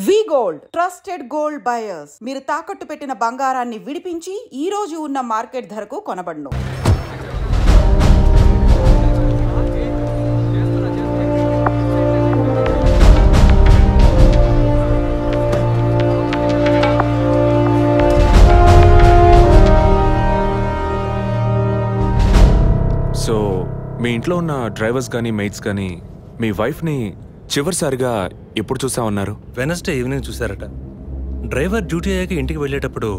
వి gold trusted gold buyers మీరు తాకట్టు పెట్టిన బంగారాన్ని విడిపించి ఈ రోజు ఉన్న మార్కెట్ ధరకు కొనబడును. సో మీ ఇంట్లో ఉన్న డ్రైవర్స్ కానీ మెయిట్స్ కానీ మీ వైఫ్ని చివరిసారిగా ఎప్పుడు చూసా ఉన్నారు? వెనస్డే ఈవినింగ్ చూశారట. డ్రైవర్ డ్యూటీ అయ్యాక ఇంటికి వెళ్ళేటప్పుడు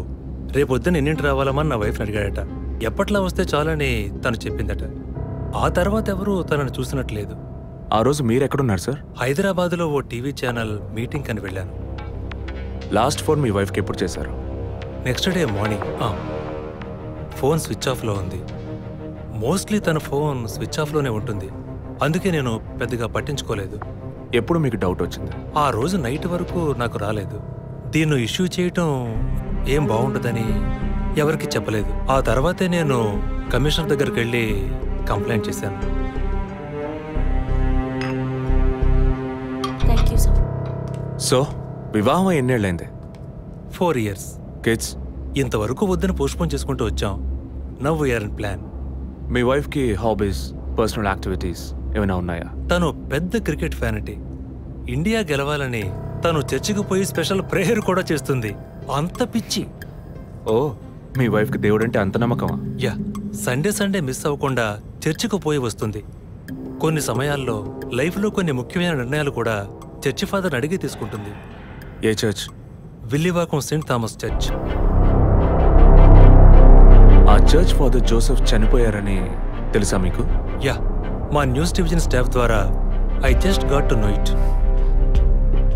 రేపొద్దున ఎన్నింటి రావాలమని నా వైఫ్ని అడిగాడట. ఎప్పట్లా వస్తే చాలని తను చెప్పిందట. ఆ తర్వాత ఎవరూ తనను చూసినట్లేదు. ఆ రోజు మీరు ఎక్కడున్నారు సార్? హైదరాబాద్లో ఓ టీవీ ఛానల్ మీటింగ్ అని వెళ్ళాను. లాస్ట్ ఫోన్ మీ వైఫ్కి ఎప్పుడు చేశారు? Next day morning. Phone switch ఆఫ్లో ఉంది. మోస్ట్లీ తన ఫోన్ స్విచ్ ఆఫ్లోనే ఉంటుంది. అందుకే నేను పెద్దగా పట్టించుకోలేదు. ఎప్పుడు మీకు డౌట్ వచ్చింది? ఆ రోజు నైట్ వరకు నాకు రాలేదు. దీన్ని ఇష్యూ చేయటం ఏం బాగుంటుందని ఎవరికి చెప్పలేదు. ఆ తర్వాతే నేను కమిషనర్ దగ్గరికి వెళ్ళి కంప్లైంట్ చేశాను. సో వివాహం ఎన్నేళ్ళైంది? 4 years. కిడ్స్? ఇంతవరకు వద్దని పోస్ట్పోన్ చేసుకుంటూ వచ్చాం. Now we are in plan. మీ వైఫ్కి హాబీస్, పర్సనల్ యాక్టివిటీస్ ఏమైనా ఉన్నాయా? తను పెద్ద క్రికెట్ ఫ్యానిటీ. ఇండియా గెలవాలని తను చర్చికి పోయి స్పెషల్ ప్రేయర్ కూడా చేస్తుంది. అంత పిచ్చి. ఓ, మీ వైఫ్కి దేవుడు అంటే అంత నమ్మకమా? యా, సండే మిస్ అవ్వకుండా చర్చికి పోయి వస్తుంది. కొన్ని సమయాల్లో లైఫ్లో కొన్ని ముఖ్యమైన నిర్ణయాలు కూడా చర్చి ఫాదర్ని అడిగి తీసుకుంటుంది. ఏ church? Villivakkam saint Thomas church. ఆ చర్చ్ ఫాదర్ జోసెఫ్ చనిపోయారని తెలుసా మీకు? యా, మా న్యూస్ డివిజన్ స్టాఫ్ ద్వారా I just got to know it.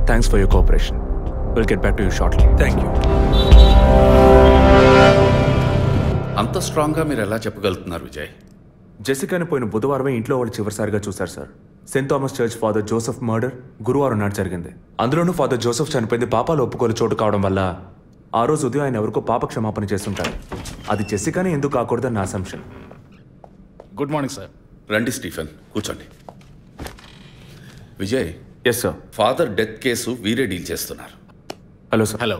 Thanks for your cooperation. Will get back to you shortly. Thank you. అంత స్ట్రాంగ్గా మీరు ఎలా చెప్పగలుగుతున్నారు విజయ్? జెసికాని పోయిన బుధవారమే ఇంట్లో వాళ్ళు చివరిసారిగా చూశారు sir. Saint Thomas church father Joseph murder గురువారం నాడు జరిగింది. అందులోనూ ఫాదర్ జోసెఫ్ చనిపోయింది పాపాలు ఒప్పుకోలు చోటు కావడం వల్ల ఆ రోజు ఉదయం ఆయన ఎవరికో పాప క్షమాపణ చేస్తుంటారు. అది జెసికాని ఎందుకు కాకూడదని నా అసంప్షన్. Good morning sir. రండి స్టీఫెన్, కూర్చోండి. Vijay. Yes sir. Father death case వీరే డీల్ చేస్తున్నారు. Hello sir. Hello.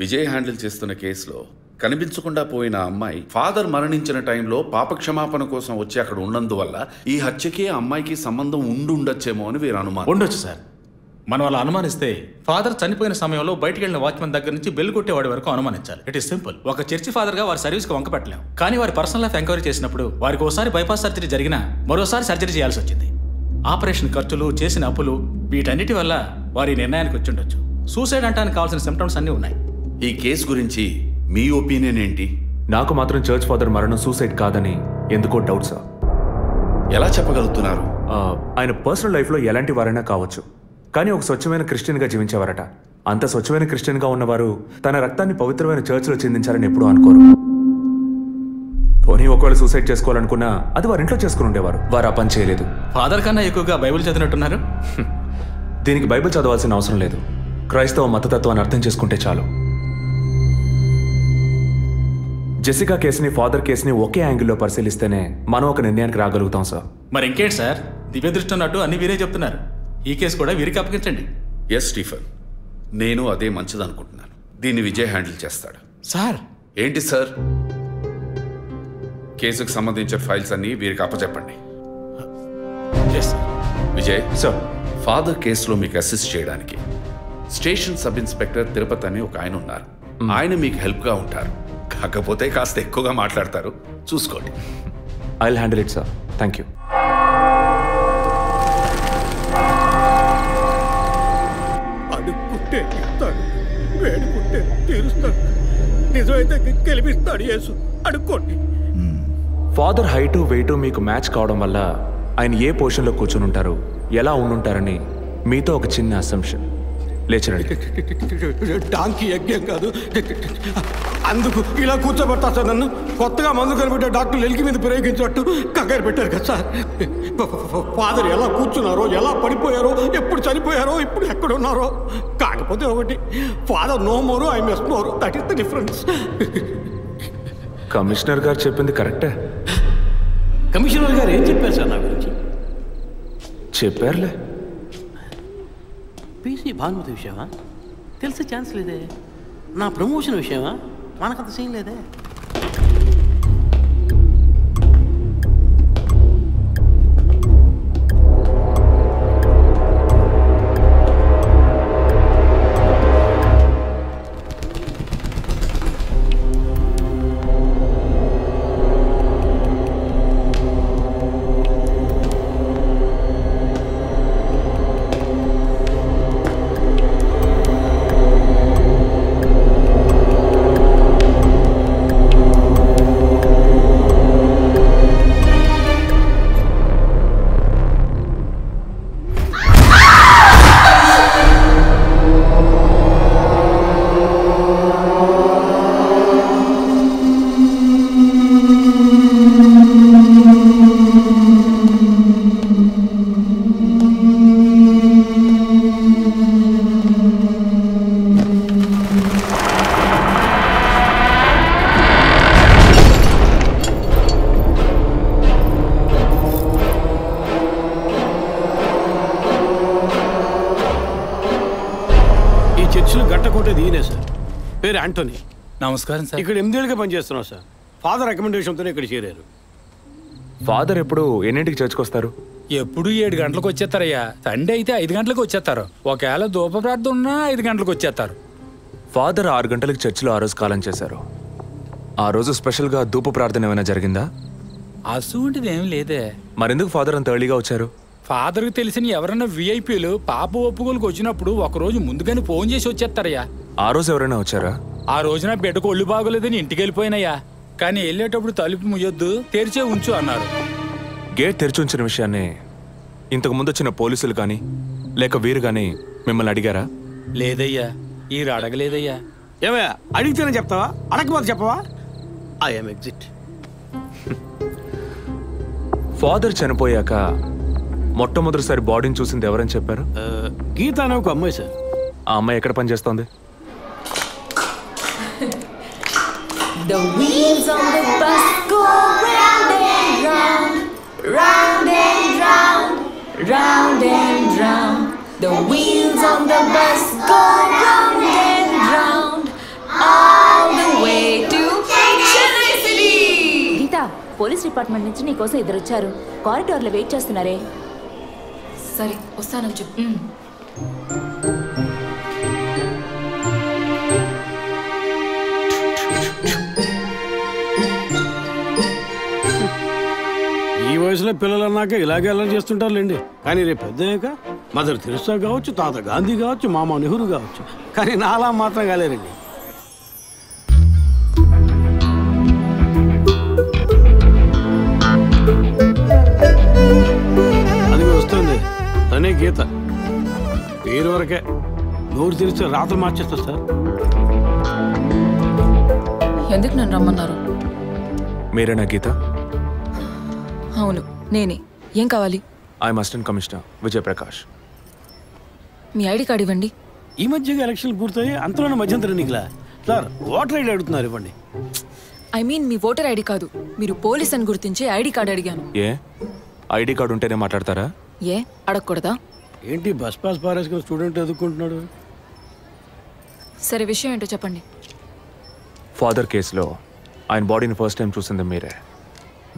Vijay handle చేస్తున్న కేసులో కనిపించకుండా పోయిన అమ్మాయి ఫాదర్ మరణించిన టైంలో పాప క్షమాపణ కోసం వచ్చి అక్కడ ఉన్నందువల్ల ఈ హత్యకి ఆ అమ్మాయికి సంబంధం ఉండొచ్చేమో అని వీరు అనుమానం. ఉండొచ్చు సార్. మనం అలా అనుమానిస్తే ఫాదర్ చనిపోయిన సమయంలో బయటికి వెళ్ళిన వాచ్మెన్ దగ్గర నుంచి బెల్ కొట్టేవాడి వరకు అనుమానించాలి. It is simple. ఒక చర్చి ఫాదర్గా వారి సర్వీస్కి వంక పెట్టలేం. కానీ వారి పర్సనల్ లైఫ్ ఎంక్వైరీ చేసినప్పుడు వారికి ఒకసారి బైపాస్ సర్జరీ జరిగినా మరోసారి సర్జరీ చేయాల్సి వచ్చింది. ఆపరేషన్ ఖర్చులు, చేసిన అప్పులు, వీటన్నిటి వల్ల వారి నిర్ణయానికి వచ్చి ఉండొచ్చు. సూసైడ్ అంటానికి కావాల్సిన సిమ్టమ్స్ అన్నీ ఉన్నాయి. ఈ కేసు గురించి మీ ఒపీనియన్ ఏంటి? నాకు మాత్రం చర్చ్ ఫాదర్ మరణం సూసైడ్ కాదని ఎందుకో డౌట్ సార్. ఎలా చెప్పగలుగుతున్నారు? ఆయన పర్సనల్ లైఫ్లో ఎలాంటి వారైనా కావచ్చు, కానీ ఒక స్వచ్ఛమైన క్రిస్టియన్గా జీవించేవారట. అంత స్వచ్ఛమైన క్రిస్టియన్గా ఉన్నవారు తన రక్తాన్ని పవిత్రమైన చర్చ్లో చిందించారని ఎప్పుడూ అనుకోరు. పోనీ ఒకవేళ సూసైడ్ చేసుకోవాలనుకున్నా అది వారి ఇంట్లో చేసుకుని ఉండేవారు. వారు ఆ పని చేయలేదు. ఫాదర్ కన్నా ఎక్కువగా బైబిల్ చదివినట్టున్నారు. దీనికి బైబిల్ చదవాల్సిన అవసరం లేదు. క్రైస్తవ మతతత్వాన్ని అర్థం చేసుకుంటే చాలు. జెసికా కేసుని, ఫాదర్ కేసుని ఒకే యాంగిల్లో పరిశీలిస్తేనే మనం ఒక నిర్ణయానికి రాగలుగుతాం సార్. మరి ఇంకేంటి సార్, దివ్య దృష్టి ఉన్నట్టు అన్ని వీరే చెప్తున్నారు. ఈ కేసు కూడా వీరికి అప్పగించండి. ఎస్ స్టీఫెన్, నేను అదే మంచిదనుకుంటున్నాను. దీన్ని విజయ్ హ్యాండిల్ చేస్తాడు. సార్. ఏంటి సార్? కేసుకు సంబంధించిన ఫైల్స్ అన్ని వీరికి అప్పచెప్పండి. విజయ్ సార్, ఫాదర్ కేసులో మీకు అసిస్ట్ చేయడానికి స్టేషన్ సబ్ ఇన్స్పెక్టర్ తిరుపతి అని ఒక ఆయన ఉన్నారు. ఆయన మీకు హెల్ప్గా ఉంటారు. కాకపోతే కాస్త ఎక్కువగా మాట్లాడతారు, చూసుకోండి. I will handle it sir. Thank you. అడుక్కుంటే ఇస్తాడు, వేడుకుంటే తీరుస్తాడు, నిజమైతే గెలిపిస్తాడు యేసు. అడుక్కోండి. ఫాదర్ హైటు వెయిటు మీకు మ్యాచ్ కావడం వల్ల ఆయన ఏ పొజిషన్లో కూర్చుని ఉంటారు, ఎలా ఉండుంటారని మీతో ఒక చిన్న అసంప్షన్. లేచరండి. డాంకీ యజ్ఞం కాదు, అందుకు ఇలా కూర్చోబెడతా సార్. నన్ను కొత్తగా మందు కనిపెట్టే డాక్టర్లు ఎలికి మీద ప్రయోగించినట్టు కంగారు పెట్టారు కదా సార్. ఫాదర్ ఎలా కూర్చున్నారో, ఎలా పడిపోయారో, ఎప్పుడు చనిపోయారో, ఇప్పుడు ఎక్కడున్నారో. కాకపోతే ఒకటి, father no more, I miss more. That is the difference. Commissioner గారు చెప్పింది కరెక్టే. కమిషనర్ గారు ఏం చెప్పారు సార్ నా గురించి? చెప్పారులే. పీసీ భానుమతి విషయమా? తెలిసే ఛాన్స్ లేదే. నా ప్రమోషన్ విషయమా? మనకంత సీన్ లేదే. పేరు యాంటోనీ. నమస్కారం సార్. ఇక్కడ 8 ఏళ్ళుగా పనిచేస్తున్నాం సార్. ఫాదర్ రికమెండేషన్తోనే ఇక్కడ చేరారు. ఫాదర్ ఎప్పుడు ఎన్నింటికి చర్చ్కి వస్తారు? ఎప్పుడు 7 గంటలకు వచ్చేస్తారయ్యా. సండే అయితే 5 గంటలకు వచ్చేస్తారు. ఒకవేళ ధూప ప్రార్థన ఉన్నా 5 గంటలకు వచ్చేస్తారు. ఫాదర్ 6 గంటలకు చర్చిలో ఆ రోజు కాలం చేశారు. ఆ రోజు స్పెషల్గా ధూప ప్రార్థన ఏమైనా జరిగిందా? అసువంటిది ఏం లేదే. మరెందుకు ఫాదర్ అంత ఎర్లీగా వచ్చారు? ఫాదర్కి తెలిసిన ఎవరైనా విఐపీలు పాప ఒప్పుకోలకు వచ్చినప్పుడు ఒకరోజు ముందుగానే ఫోన్ చేసి వచ్చేస్తారయ్యా. ఆ రోజు ఎవరైనా వచ్చారా? ఆ రోజున బిడ్డకు ఒళ్ళు బాగోలేదని ఇంటికి వెళ్ళిపోయినయ్యా. కానీ వెళ్ళేటప్పుడు తలుపు ముయ్యొద్దు, తెరిచే ఉంచు అన్నారు. గేట్ తెరిచి ఉంచిన విషయాన్ని ఇంతకు ముందు వచ్చిన పోలీసులు కానీ లేక వీరు కానీ మిమ్మల్ని అడిగారా? లేదయ్యా, ఈ అడగలేదయ్యా. ఏమయ్యా అడిగితేనే చెప్తావా, అడగకపోతే చెప్పవా? I'm exit. ఫాదర్ చనిపోయాక మొట్టమొదటిసారి బాడీని చూసింది ఎవరని చెప్పారు? గీత అనే ఒక అమ్మాయి సార్. ఆ అమ్మాయి ఎక్కడ పనిచేస్తోంది? The wheels on the bus go round and round, round and round, round and round. The wheels on the bus go round and round, all the way to Chennai City. Geetha, police department నుంచి నీకోసం ఇద్దరు వచ్చారు. కారిడార్లో wait చేస్తున్నారే. సరే వస్తానని చెప్పు. ఈ వయసులో పిల్లలు అన్నాక ఇలాగే అల్లరి చేస్తుంటారులేండి. కానీ రేపు పెద్దయ్యాక మదర్ తెరెసా కావచ్చు, తాత గాంధీ కావచ్చు, మామ నెహ్రూ కావచ్చు, కానీ నాలా మాత్రం కాలేరండి. అది వస్తుంది తనే గీత. పేరు వరకే, నోరు తెరిస్తే రాత్రి మార్చేస్తా సార్. ఎందుకు నన్ను రమ్మన్నారు? మీరేనా గీత? అవును నేనే. ఏం కావాలి? I'm assistant commissioner Vijay Prakash. Me ID card ఇవ్వండి. ఈ మధ్యగా ఎలక్షన్లు పూర్తయి అంతలోనే మధ్యంతర ఎన్నికలా సార్ ఓటర్ ఐడి అడుగుతున్నారు, ఇవ్వండి. I mean me voter ID కాదు, మీరు పోలీస్ అని గుర్తించే ఐడి కార్డ్ అడిగాను. ఏ ఐడి కార్డు ఉంటేనే మాట్లాడతారా? ఏ అడగకూడదా? ఏంటి బస్ పాస్ పారేసుకుని స్టూడెంట్ ఎదుర్కొంటున్నాడు? సరే విషయం ఏంటో చెప్పండి. ఫాదర్ కేసులో ఆయన బాడీని ఫస్ట్ టైం చూసింది మీరే.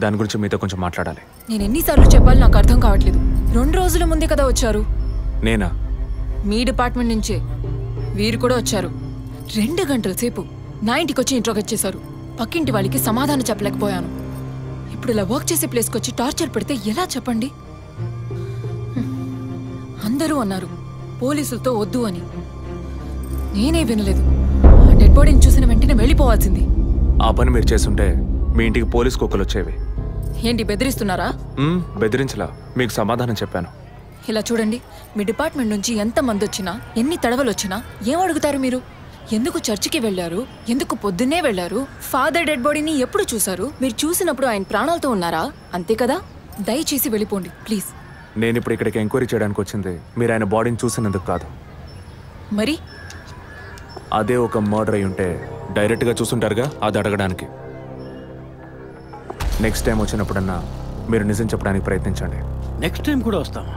దాని గురించి మీతో కొంచెం మాట్లాడాలి. నేను ఎన్నిసార్లు చెప్పాలి, నాకు అర్థం కావట్లేదు. 2 రోజుల ముందే కదా వచ్చారు. నేనా? మీ డిపార్ట్మెంట్ నుంచే వీరు కూడా వచ్చారు. 2 గంటల సేపు నా ఇంటికి వచ్చి ఇంట్రోగేట్ చేశారు. పక్కింటి వాళ్ళకి సమాధానం చెప్పలేకపోయాను. ఇప్పుడు ఇలా వర్క్ చేసే ప్లేస్కి వచ్చి టార్చర్ పెడితే ఎలా చెప్పండి? అందరూ అన్నారు పోలీసులతో వద్దు అని. నేనే వినలేదు. ఆ డెడ్ బాడీని చూసిన వెంటనే వెళ్ళిపోవాల్సింది. ఆ పని మీరు చేస్తుంటే మీ ఇంటికి పోలీస్ కుక్కలు వచ్చేవి. ఏంటి బెదిరిస్తున్నారా? బెదిరించలా, మీకు సమాధానం చెప్పాను. ఇలా చూడండి, మీ డిపార్ట్మెంట్ నుంచి ఎంతమంది వచ్చినా, ఎన్ని తడవలు వచ్చినా ఏం అడుగుతారు మీరు? ఎందుకు చర్చికి వెళ్ళారు? ఎందుకు పొద్దున్నే వెళ్ళారు? ఫాదర్ డెడ్ బాడీని ఎప్పుడు చూశారు? మీరు చూసినప్పుడు ఆయన ప్రాణాలతో ఉన్నారా? అంతే కదా. దయచేసి వెళ్ళిపోండి ప్లీజ్. నేను ఇప్పుడు ఇక్కడికి ఎంక్వైరీ చేయడానికి వచ్చింది మీరు ఆయన బాడీని చూసినందుకు కాదు. మరి అదే ఒక మర్డర్ అయి ఉంటే డైరెక్ట్గా చూసుంటారుగా, అది అడగడానికి. నెక్స్ట్ టైం వచ్చినప్పుడన్నా మీరు నిజం చెప్పడానికి ప్రయత్నించండి. నెక్స్ట్ టైం కూడా వస్తామా?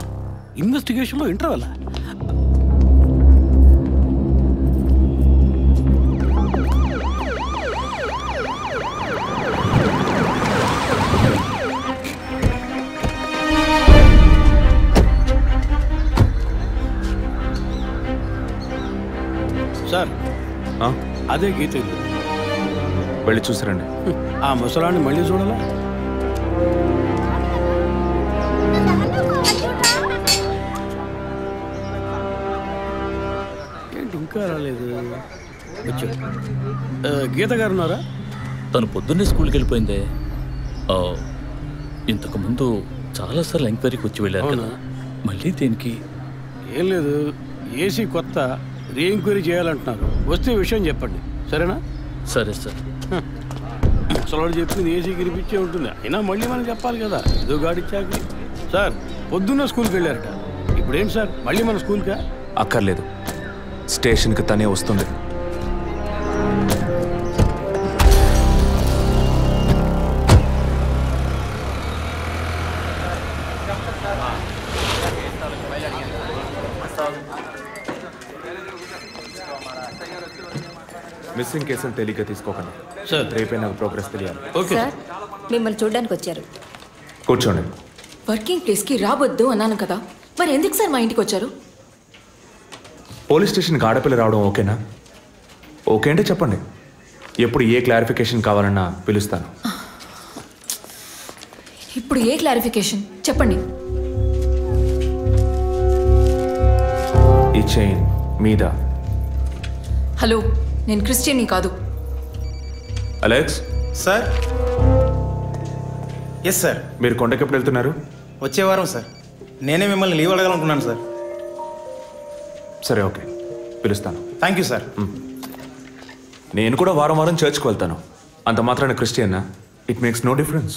ఇన్వెస్టిగేషన్లో ఇంటర్వల్ సార్ అదే గీత ఇల్లు. వెళ్ళి చూసిరండి. ఆ ముసలాన్ని మళ్ళీ చూడాలా? ఏంటి ఇంకా రాలేదు? గీత గారు ఉన్నారా? తను పొద్దున్నే స్కూల్కి వెళ్ళిపోయిందే. ఇంతకుముందు చాలాసార్లు ఎంక్వైరీకి వచ్చి వెళ్ళారు కదా, మళ్ళీ దేనికి? ఏం లేదు, ఏసీ కొత్త రీ ఎంక్వైరీ చేయాలంటున్నారు. వస్తే విషయం చెప్పండి, సరేనా? సరే సార్. ముసలాడు చెప్పింది ఏసీ గిరిపించే ఉంటుంది, అయినా మళ్ళీ మనం చెప్పాలి కదా, ఏదో గాడిచ్చాక. సార్ పొద్దున్న స్కూల్కి వెళ్ళారట, ఇప్పుడేం సార్ మళ్ళీ మన స్కూల్కా? అక్కర్లేదు, స్టేషన్కి తనే వస్తుంది. మిస్సింగ్ కేసులు తేలిగ్గా తీసుకోకండి సార్. రేపే నాకు ప్రోగ్రెస్ తెలియాలి. ఓకే సార్, మిమ్మల్ని చూడడానికి వచ్చారు. కూర్చోండి. వర్కింగ్ ప్లేస్కి రావద్దు అన్నాను కదా, మరి ఎందుకు సార్ మా ఇంటికి వచ్చారు? పోలీస్ స్టేషన్కి ఆడపిల్ల రావడం ఓకేనా? ఓకే అంటే చెప్పండి, ఎప్పుడు ఏ క్లారిఫికేషన్ కావాలన్నా పిలుస్తాను. ఇప్పుడు ఏ క్లారిఫికేషన్ చెప్పండి. ఈ చైన్ మీద. హలో, నేను క్రిస్టియన్ని కాదు. Alex sir. Yes sir. మీరు కొండకి ఎప్పుడు వెళ్తున్నారు? వచ్చే వారం సార్. నేనే మిమ్మల్ని లీవ్ అడగాలనుకున్నాను సార్. సరే, ఓకే, పిలుస్తాను. Thank you sir. నేను కూడా వారం వారం చర్చ్కి వెళ్తాను. అంత మాత్రాన క్రిస్టియన్నా? It makes no difference.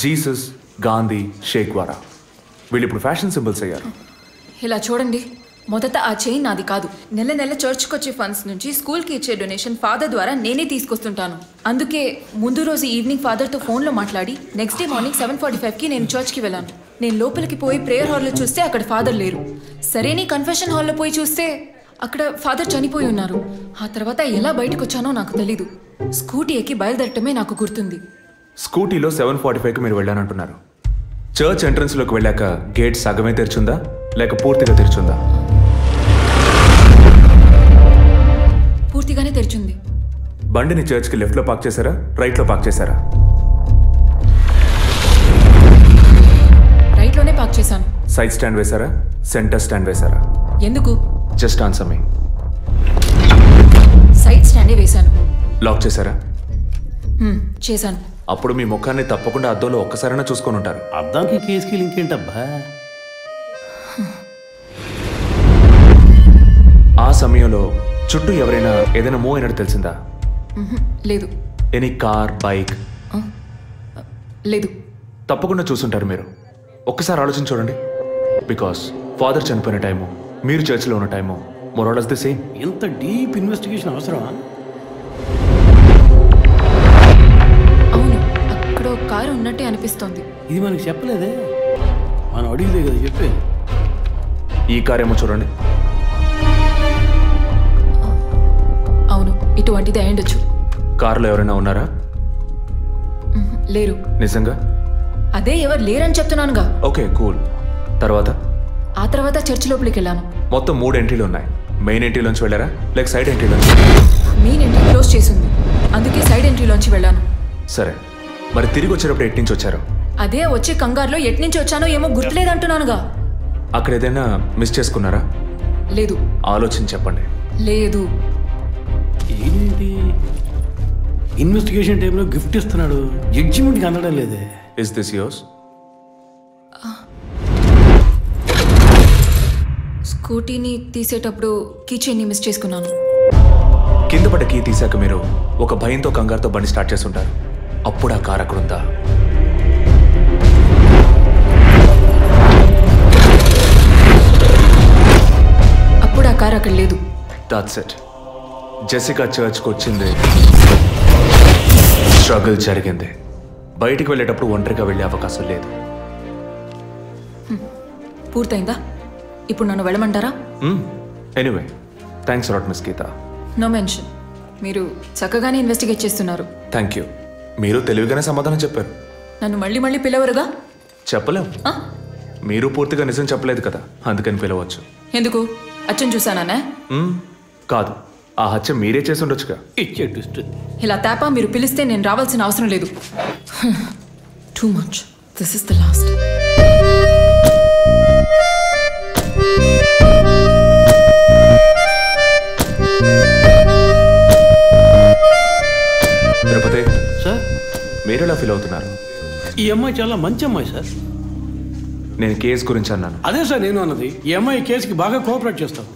Jesus, Gandhi, షేక్ వారా వీళ్ళు ఇప్పుడు ఫ్యాషన్ సింబల్స్ అయ్యారు. ఇలా చూడండి, మొదట ఆ చైన్ నాది కాదు. నెల నెల చర్చ్కి వచ్చే ఫండ్స్ నుంచి స్కూల్కి ఇచ్చే డొనేషన్ ఫాదర్ ద్వారా నేనే తీసుకొస్తుంటాను. అందుకే ముందు రోజు ఈవినింగ్ ఫాదర్తో ఫోన్లో మాట్లాడి నెక్స్ట్ డే మార్నింగ్ 7:45కి నేను చర్చ్కి వెళ్ళాను. నేను లోపలికి పోయి ప్రేయర్ హాల్లో చూస్తే అక్కడ ఫాదర్ లేరు. సరే, నీ కన్ఫెషన్ హాల్లో పోయి చూస్తే అక్కడ ఫాదర్ చనిపోయి ఉన్నారు. ఆ తర్వాత ఎలా బయటకు వచ్చానో నాకు తెలీదు. స్కూటీ ఎక్కి బయలుదేరటమే నాకు గుర్తుంది. స్కూటీలో 7:45కి మీరు వెళ్ళానంటున్నారు. చర్చ్ ఎంట్రన్స్లోకి వెళ్ళాక గేట్ సగమే తెరిచుందా లేక పూర్తిగా తెరిచుందా? పూర్తిగానే తెరిచింది. బండిని చర్చ్కి లెఫ్ట్లో పార్క్ చేశారా, రైట్లో పార్క్ చేశారా? రైట్లోనే పార్క్ చేశాను. సైడ్ స్టాండ్ వేశారా, సెంటర్ స్టాండ్ వేశారా? ఎందుకు? జస్ట్ ఆన్సర్ మీ. సైడ్ స్టాండే వేశాను. లాక్ చేశారా? చేశాను. అప్పుడు మీ ముఖాన్ని తప్పకుండా అద్దంలో ఒక్కసారైనా చూసుకొని ఉంటారు. అద్దానికి కేసుకి లింక్ ఏంటబ్బా? ఆ సమయంలో చుట్టూ ఎవరైనా ఏదైనా మూవ్ అయినట్టు తెలిసిందా? లేదు. Any car, bike? లేదు. తప్పకుండా చూసుంటారు మీరు. ఒక్కసారి ఆలోచించి చూడండి. బికాస్ ఫాదర్ చనిపోయిన టైము, మీరు చర్చిలో ఉన్న టైము మోరాలస్ ది సేమ్. ఎంత డీప్ ఇన్వెస్టిగేషన్ అవసరమా? అవును, అక్కడ ఒక కారు ఉన్నట్టే అనిపిస్తోంది. ఇది మనకి చెప్పలేదే, మనం అడిగితే కదా చెప్పేది. ఈ కార్ ఏమో చూడండి. అవును, ఇటువంటిది అయ్యుండొచ్చు. కారులో ఎవరైనా ఉన్నారా? లేరు. నిజంగా? అదే ఎవరు లేరని చెప్తున్నానుగా. Okay, cool. తర్వాత? ఆ తర్వాత చర్చ్ లోపలికి వెళ్ళాను. మొత్తం 3 ఎంట్రీలు ఉన్నాయి. మెయిన్ ఎంట్రీలోంచి వెళ్ళారా లేక సైడ్ ఎంట్రీలోంచి? మెయిన్ ఎంట్రీ క్లోజ్ చేసింది, అందుకే సైడ్ ఎంట్రీలోంచి వెళ్ళాను. సరే, మరి తిరిగి వచ్చేటప్పుడు ఎట్నుంచి వచ్చారు? అదే వచ్చే కంగారులో ఎట్నుంచి వచ్చానో ఏమో గుర్తులేదంటున్నానుగా. అక్కడ ఏదైనా మిస్ చేసుకున్నారా? లేదు. ఆలోచించి చెప్పండి. లేదు. ఏంటి ఇన్వెస్టిగేషన్ టైంలో గిఫ్ట్ ఇస్తున్నాడు, జడ్జిమెంట్కి అందడం లేదే. Is this yours? స్కూటీని తీసేటప్పుడు కీ చైన్ని మిస్ చేసుకున్నాను. కింద పడ్డ కీ తీసాక మీరు ఒక భయంతో కంగారుతో బండి స్టార్ట్ చేస్తుంటారు. అప్పుడు ఆ కార్ అక్కడ ఉందా? అప్పుడు ఆ కార్ అక్కడ లేదు. That's it. జెసికా చర్చ్కి వచ్చింది, స్ట్రగుల్ జరిగింది. బయటికి వెళ్ళేటప్పుడు ఒంటరిగా వెళ్ళే అవకాశం లేదు. పూర్తయిందా? ఇప్పుడు నన్ను వెళ్ళమంటారా? Anyway, thanks lot miss Geetha. No mention. మీరు చక్కగానే ఇన్వెస్టిగేట్ చేస్తున్నారు. Thank you. మీరు తెలివిగానే సమాధానం చెప్పారు. నన్ను మళ్ళీ మళ్ళీ పిలవరుగా? చెప్పలేం. మీరు పూర్తిగా నిజం చెప్పలేదు కదా, అందుకని పిలవచ్చు. ఎందుకు? అచ్చం చూసానా? కాదు, ఆ హత్య మీరే చేసి ఉండొచ్చుగా. ఇలా తేపా మీరు పిలిస్తే నేను రావాల్సిన అవసరం లేదు. Too much. This is the last. Tirupati sir, మీరు ఎలా ఫీల్ అవుతున్నారు? ఈ అమ్మాయి చాలా మంచి అమ్మాయి సార్. నేను కేసు గురించి అన్నాను. అదే సార్ నేను అన్నది. ఈ అమ్మాయి కేసుకి బాగా కోఆపరేట్ చేస్తాం.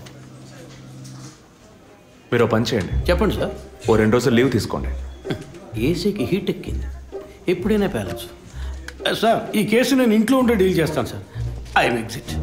మీరు పని చేయండి. చెప్పండి సార్. ఓ 2 రోజులు లీవ్ తీసుకోండి. ఏసీకి హీట్ ఎక్కింది, ఎప్పుడైనా ప్యాలెన్స్. సార్, ఈ కేసు నేను ఇంట్లో ఉంటే డీల్ చేస్తాను sir. I'm exit.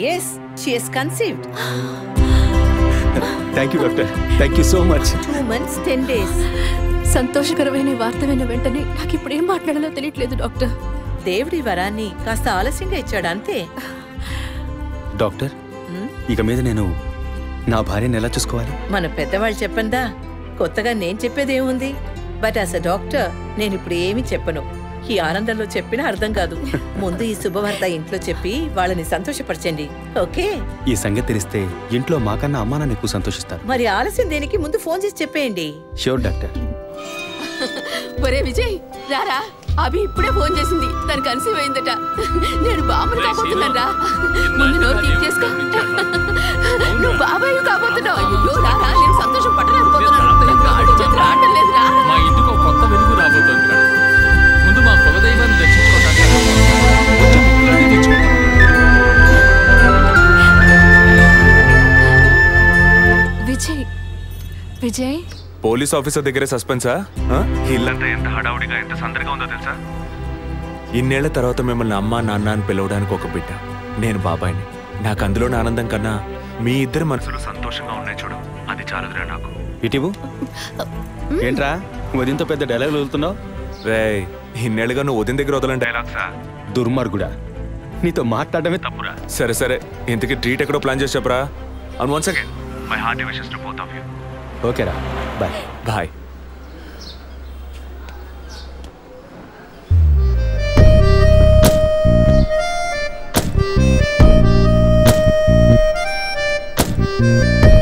Yes, she has conceived. Thank you, doctor. Thank you so much. 2 months, 10 days. సంతోషకరమైన వార్త విన్న వెంటనే నాకు ఇప్పుడు ఏం మాట్లాడాలో తెలియట్లేదు డాక్టర్. దేవుడి వరాన్ని కాస్త ఆలస్యంగా ఇచ్చాడు అంతే. డాక్టర్, ఇక మీద నేను నా భార్యను ఎలా చూసుకోవాలి? మన పెద్దవాళ్ళు చెప్పందా, కొత్తగా నేను చెప్పేదేముంది. బట్ యాజ్ అ డాక్టర్ నేను ఇప్పుడు ఏమీ చెప్పను. ఈ ఆనందంలో చెప్పినా అర్థం కాదు. ముందు ఈ శుభవార్త ఇంట్లో చెప్పి వాళ్ళని సంతోషపరచండి. ఓకే? ఈ సంగతి తెలిస్తే ఇంట్లో మాకన్నా అమ్మా నాన్న ఎక్కువ సంతోషిస్తారు. మరి ఆలస్యం దేనికి, ముందు ఫోన్ చేసి చెప్పేయండి. Sure doctor. ఒరే విజయ్, రారా. అభి ఇప్పుడే ఫోన్ చేసింది, తను కన్సీవ్ అయిందట. నేను బాబుని కాబోతున్నారా. ముందు నోరు తీపి చేసుకో. నువ్వు బాబాయ్ కాబోతున్నావు. అయ్యో రారా, నేను సంతోషం పట్టలేకపోతున్నాను. ఆడు చేతులు ఆడటం లేదు. రా, మా ఇంటికి ఒక కొత్త వెలుగు రాబోతోంది. ముందు మా కులదైవాన్ని దర్శించుకోవడానికి విజయ్. విజయ్, పోలీస్ ఆఫీసర్ దగ్గరే సస్పెన్సా? ఇల్లంతా ఎంత హడావుడిగా ఎంత సందడిగా ఉందో తెలుసా? ఇన్నేళ్ల తర్వాత మిమ్మల్ని అమ్మా నాన్న అని పిలవడానికి ఒక బిడ్డ. నేను బాబాయిని. నాకు అందులోని ఆనందం కన్నా మీ ఇద్దరు మనసులు సంతోషంగా ఉన్నాయి చూడు, అది చాలదురా నాకు. ఇటీవు ఏంట్రా ఉదయంతో పెద్ద డైలాగులు వదులుతున్నావు? రే, ఇన్నేళ్ళుగా నువ్వు ఉదయం దగ్గర వదలని డైలాగ్సా? దుర్మార్గుడా, నీతో మాట్లాడమే తప్పురా. సరే సరే, ఇంతకీ ట్రీట్ ఎక్కడో ప్లాన్ చేసి చెప్పరా. And once again my hearty wishes to both of you. ఓకేరా, బాయ్. బాయ్.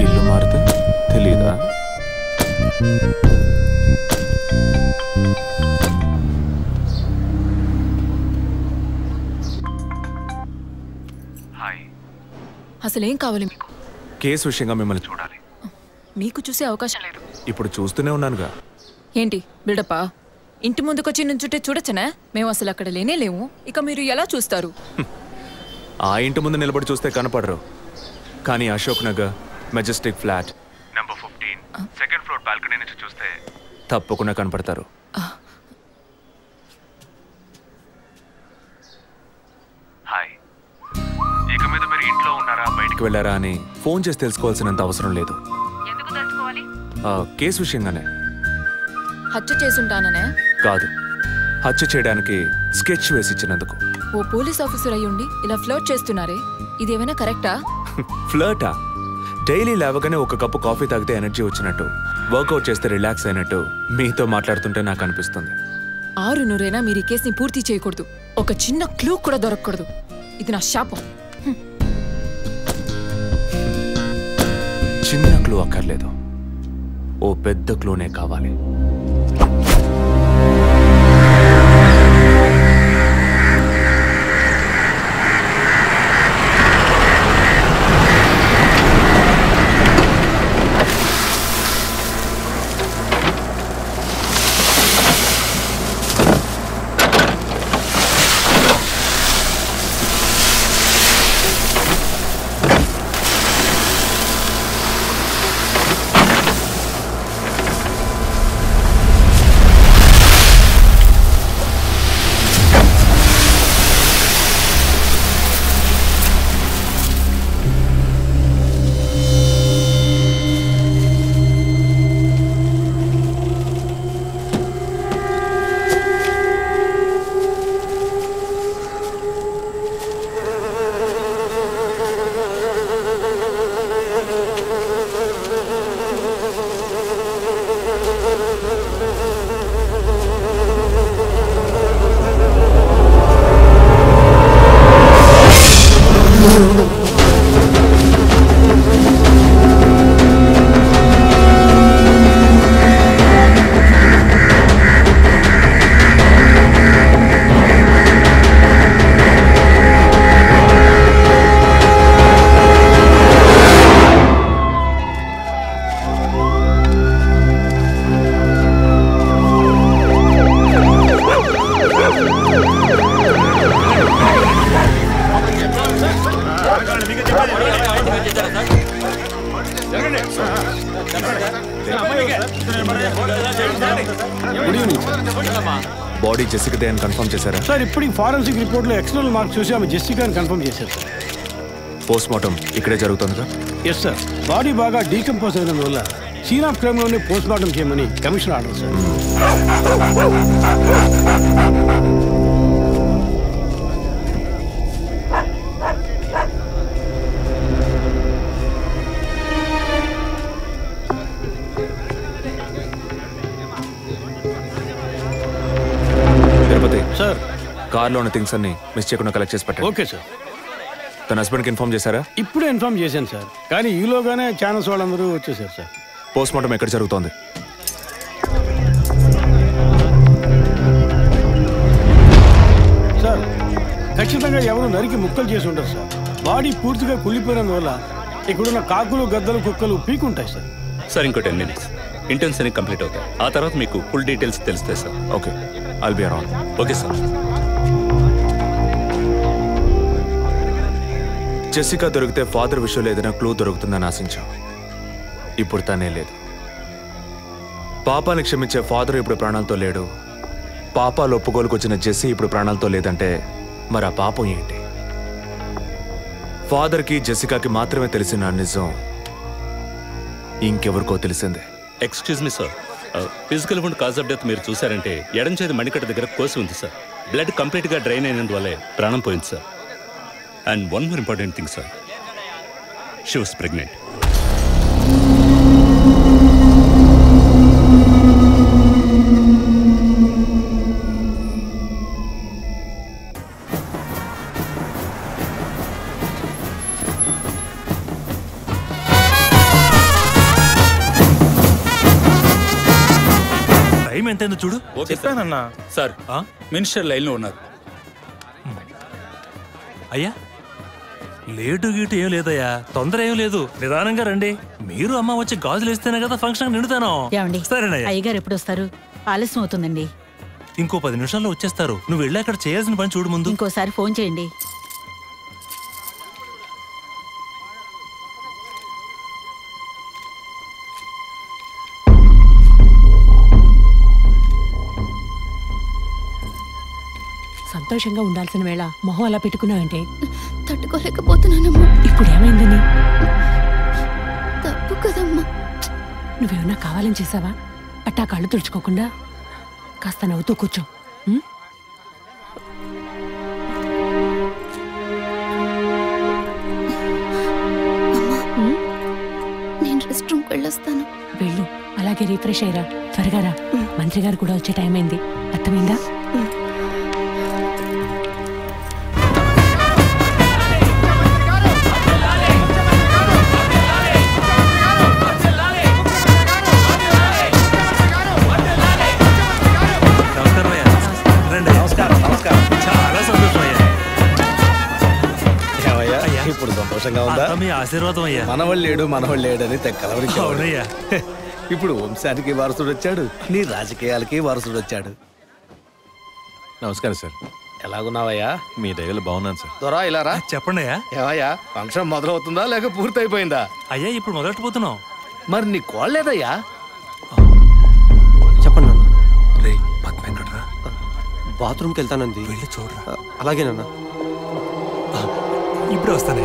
ఇల్లు మారితే తెలీదా? అసలేం కావాలి మీకు? కేసు విషయంగా మిమ్మల్ని చూడాలి. మీకు చూసే అవకాశం లేదు. ఇప్పుడు చూస్తూనే ఉన్నానుగా. ఏంటి బిల్డప్పా? ఇంటి ముందుకొచ్చి నుంచుంటే చూడొచ్చనా? మేము అసలు అక్కడ లేనే లేము. ఇక మీరు ఎలా చూస్తారు? ఆ ఇంటి ముందు నిలబడి చూస్తే కనపడరు, కానీ Ashok Nagar Majestic flat number 15 second floor balcony నుంచి చూస్తే తప్పకుండా కనపడతారు. హాయ్. ఇక మీద మీరు ఇంట్లో ఉన్నారా బయటికి వెళ్ళారా అని ఫోన్ చేసి తెలుసుకోవాల్సినంత అవసరం లేదు. ఎందుకు తెలుసుకోవాలి? కేసు విషయంగానే. హత్య చేసుంటాననే కాదు, హత్య చేయడానికి స్కెచ్ వేసి ఇచ్చినందుకు. ఓ పోలీస్ ఆఫీసర్ అయ్యుండి ఇలా ఫ్లర్ట్ చేస్తున్నారే, ఇదేమైనా కరెక్టా? ఫ్లర్టా? డైలీ లేవగానే ఒక కప్పు కాఫీ తాగితే ఎనర్జీ వచ్చినట్టు, వర్కౌట్ చేస్తే రిలాక్స్ అయినట్టు మీతో మాట్లాడుతుంటే నాకు అనిపిస్తుంది. 6 మీరు ఈ కేసుని పూర్తి చేయకూడదు. ఒక చిన్న క్లూ కూడా దొరకకూడదు. ఇది నా శాపం. చిన్న క్లూ అక్కర్లేదు, ఓ పెద్ద క్లూనే కావాలి. బాడీ జెసికాదే అని కన్ఫర్మ్ చేశారా? సార్ ఇప్పుడు ఫారెన్సిక్ రిపోర్ట్లో ఎక్స్టర్నల్ మార్క్స్ చూసి ఆమె జెసికా అని కన్ఫర్మ్ చేశారు సార్. పోస్ట్ మార్టం ఇక్కడే జరుగుతుందిగా? Yes sir. బాడీ బాగా డీకంపోజ్ అయినందువల్ల సీన్ ఆఫ్ క్రైమ్లోనే పోస్ట్ మార్టం చేయమని commission order sir. Tirupati sir, కార్లో ఉన్న థింగ్స్ అన్ని మిస్ చేయకుండా కలెక్ట్ చేసి పెట్టండి. Okay sir. తన హస్బెండ్కి ఇన్ఫార్మ్ చేశారా? ఇప్పుడే ఇన్ఫార్మ్ చేశాను సార్, కానీ ఈలోగానే ఛానల్స్ వాళ్ళందరూ వచ్చేసారు సార్. పోస్ట్ మార్టం ఎక్కడ జరుగుతోంది? సార్, ఖచ్చితంగా ఎవరు నరికి ముక్కలు చేసి ఉంటారు సార్. బాడీ పూర్తిగా కుళ్ళిపోయినందువల్ల ఇక్కడున్న కాకులు గద్దలు కుక్కలు పీకుంటాయి సార్. సార్ ఇంకో 10 minutes ఇంటర్న్స్ అన్ని కంప్లీట్ అవుతాయి. ఆ తర్వాత మీకు ఫుల్ డీటెయిల్స్ తెలుస్తాయి sir. Okay, I'll be around. Okay sir. Jessica దొరికితే ఫాదర్ విషయంలో ఏదైనా క్లూ దొరుకుతుందని ఆశించాం. ఇప్పుడు తనే లేదు. పాపాన్ని క్షమించే ఫాదర్ ఇప్పుడు ప్రాణాలతో లేడు. పాపాలు ఒప్పుకోలుకు వచ్చిన జెస్సీ ఇప్పుడు ప్రాణాలతో లేదంటే మరి ఆ పాపం ఏంటి? ఫాదర్కి జెసికాకి మాత్రమే తెలిసిన నిజం ఇంకెవరికో తెలిసిందే. Excuse me sir, physical wound cause of death మీరు చూసారంటే ఎడం చేతి మణికట్ట దగ్గర కోసి ఉంది సార్. బ్లడ్ కంప్లీట్గా డ్రైన్ అయినందువల్లే ప్రాణం పోయింది sir. And one more important thing sir, she was pregnant. Time ఎంతైందో చూడు. చెప్పానన్నా సార్, మినిస్టర్ లైన్లో ఉన్నారు. అయ్యా లేటు గీటు ఏం లేదయ్యా, తొందర ఏం లేదు, నిదానంగా రండి. మీరు అమ్మ వచ్చి గాజులు వేస్తేనే కదా ఫంక్షన్ నిండుతాను. సరేనయ్యా. అయ్యగారు ఎప్పుడు వస్తారు? ఆలస్యం అవుతుందండి. ఇంకో 10 నిమిషాల్లో వచ్చేస్తారు. నువ్వు వెళ్ళి అక్కడ చేయాల్సిన పని చూడు ముందు. ఇంకోసారి ఫోన్ చేయండి. సంతోషంగా ఉండాల్సిన వేళ మొహం అలా పెట్టుకున్నావంటే తట్టుకోలేకపోతున్నానమ్మా. ఇప్పుడు ఏమైందని? తప్పు కదమ్మా. నువ్వేమన్నా కావాలని చేసావా? అట్టా కళ్ళు తుడుచుకోకుండా కాస్త నవ్వుతూ కూర్చో. నేను రెస్ట్ రూమ్కి వెళ్ళొస్తాను. వెళ్ళు, అలాగే రీఫ్రెష్ అయ్యరా. త్వరగా రా, మంత్రి గారు కూడా వచ్చే టైం అయింది. అర్థమైందా? చాలా సంతోషం అయ్యా. ఇప్పుడు సంతోషంగా ఉందా? మీ ఆశీర్వాదం అయ్యా. మనవాళ్ళు లేడు అని అవునయ్యా. ఇప్పుడు వంశానికి వారసుడు వచ్చాడు, నీ రాజకీయాలకి వారసుడు వచ్చాడు. నమస్కారం సార్. ఎలాగున్నావయ్యా? మీ దగ్గర బాగున్నాను సార్. దొరా ఇలా రా. చెప్పండి అయ్యా. ఏవయ్యా, ఫంక్షన్ మొదలవుతుందా లేక పూర్తయిపోయిందా? అయ్యా ఇప్పుడు మొదలెట్టబోతున్నాం. మరి నీ కోళ్ళేదయ్యా? చెప్పండి నాన్న. రే పద్మ ఎక్కడరా? బాత్రూమ్కి వెళ్తానంది. వెళ్ళి చూడరా. అలాగేనన్నా. ఇప్పుడే వస్తానే.